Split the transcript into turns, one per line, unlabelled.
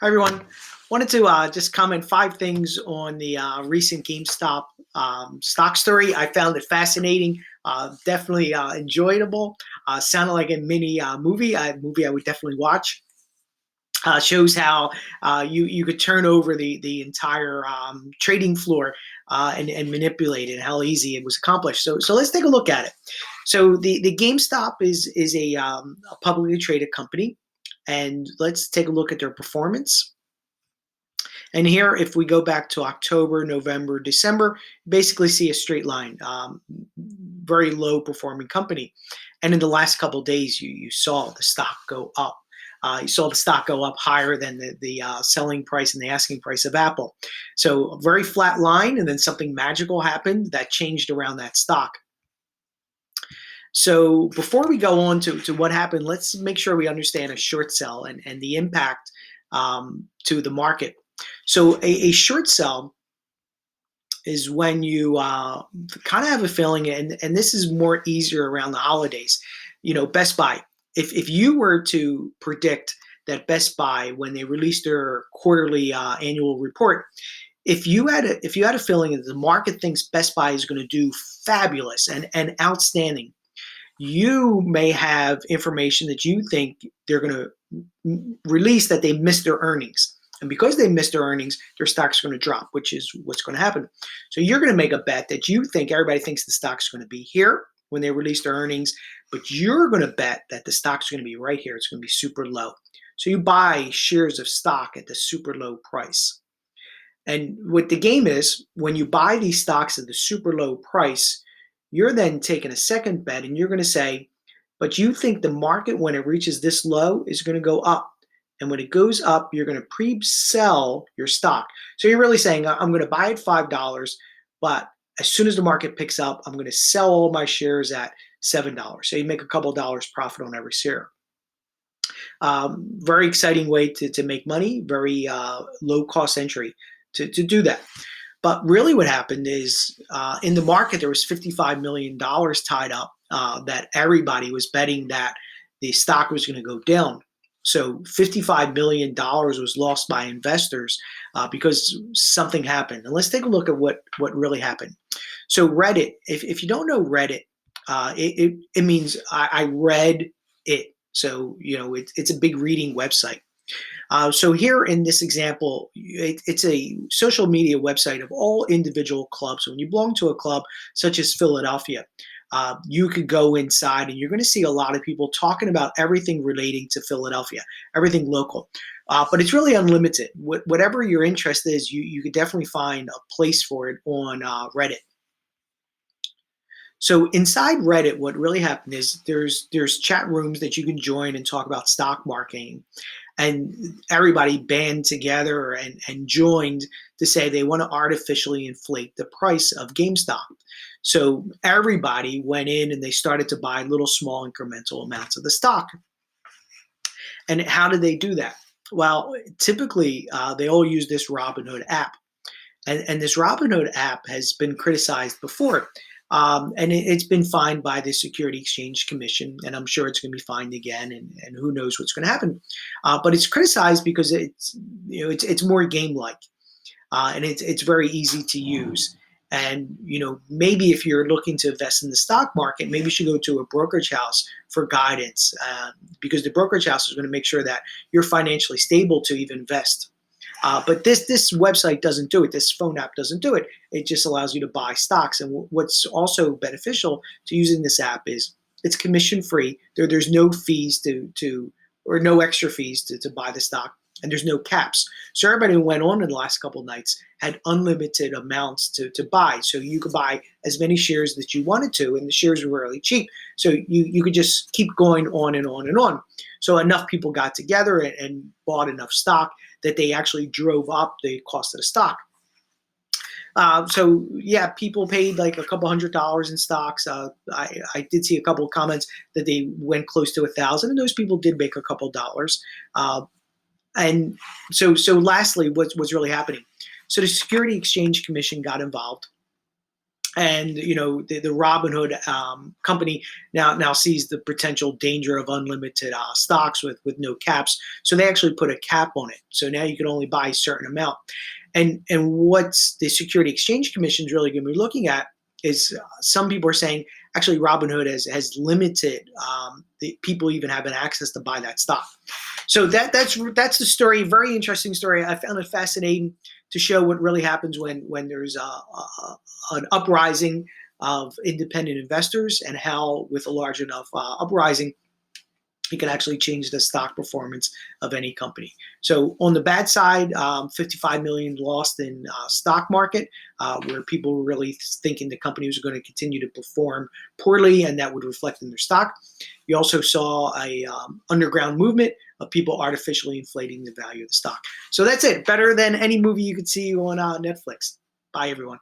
Hi, everyone. Wanted to just comment 5 things on the recent GameStop stock story. I found it fascinating, definitely enjoyable. Sounded like a mini movie I would definitely watch. Shows how you could turn over the entire trading floor and manipulate it, how easy it was accomplished. So let's take a look at it. So the GameStop is a publicly traded company, and let's take a look at their performance. And here, if we go back to October, November, December, basically see a straight line, very low performing company. And in the last couple of days, you saw the stock go up. You saw the stock go up higher than the selling price and the asking price of Apple. So a very flat line, and then something magical happened that changed around that stock. So before we go on to what happened, let's make sure we understand a short sell and the impact to the market. So a short sell is when you kind of have a feeling, and this is more easier around the holidays. Best Buy. If you were to predict that Best Buy, when they released their quarterly annual report, if you had a feeling that the market thinks Best Buy is going to do fabulous and outstanding, you may have information that you think they're going to release that they missed their earnings. And because they missed their earnings, their stock's going to drop, which is what's going to happen. So you're going to make a bet that you think everybody thinks the stock's going to be here when they release their earnings, but you're going to bet that the stock's going to be right here. It's going to be super low. So you buy shares of stock at the super low price. And what the game is, when you buy these stocks at the super low price, you're then taking a second bet and you're going to say, but you think the market, when it reaches this low, is going to go up. And when it goes up, you're going to pre-sell your stock. So you're really saying, I'm going to buy at $5, but as soon as the market picks up, I'm going to sell all my shares at $7. So you make a couple of dollars profit on every share. Very exciting way to make money, very low cost entry to do that. But really what happened is in the market, there was $55 million tied up that everybody was betting that the stock was going to go down. So $55 million was lost by investors because something happened. And let's take a look at what really happened. So Reddit, if you don't know Reddit, it means I read it. So, it's a big reading website. So here in this example, it's a social media website of all individual clubs. So when you belong to a club such as Philadelphia, you could go inside and you're going to see a lot of people talking about everything relating to Philadelphia, everything local. But it's really unlimited. Whatever your interest is, you could definitely find a place for it on Reddit. So inside Reddit, what really happened is there's chat rooms that you can join and talk about stock marketing, and everybody band together and joined to say they want to artificially inflate the price of GameStop. So everybody went in and they started to buy little small incremental amounts of the stock. And how did they do that? Well, typically they all use this Robinhood app. And this Robinhood app has been criticized before. And it's been fined by the Security Exchange Commission, and I'm sure it's going to be fined again, and who knows what's going to happen. But it's criticized because it's more game-like, and it's very easy to use. And maybe if you're looking to invest in the stock market, maybe you should go to a brokerage house for guidance, because the brokerage house is going to make sure that you're financially stable to even invest. But this website doesn't do it. This phone app doesn't do it. It just allows you to buy stocks. And what's also beneficial to using this app is it's commission free. There's no fees or no extra fees to buy the stock, and there's no caps. So everybody who went on in the last couple of nights had unlimited amounts to buy. So you could buy as many shares that you wanted to, and the shares were really cheap. So you could just keep going on and on and on. So enough people got together and bought enough stock that they actually drove up the cost of the stock. So yeah, people paid like a couple $100 in stocks. I did see a couple of comments that they went close to 1,000, and those people did make a couple dollars. And so lastly, what's really happening? So the Security Exchange Commission got involved, and the Robinhood company now sees the potential danger of unlimited stocks with no caps, so they actually put a cap on it. So now you can only buy a certain amount, and what's the Security Exchange Commission is really going to be looking at is some people are saying actually Robinhood has limited the people even having access to buy that stock. So that's the story. Very interesting story. I found it fascinating to show what really happens when there's an uprising of independent investors, and how with a large enough uprising, it can actually change the stock performance of any company. So on the bad side, 55 million lost in stock market, where people were really thinking the companies were going to continue to perform poorly, and that would reflect in their stock. You also saw a underground movement of people artificially inflating the value of the stock. So that's it. Better than any movie you could see on Netflix. Bye, everyone.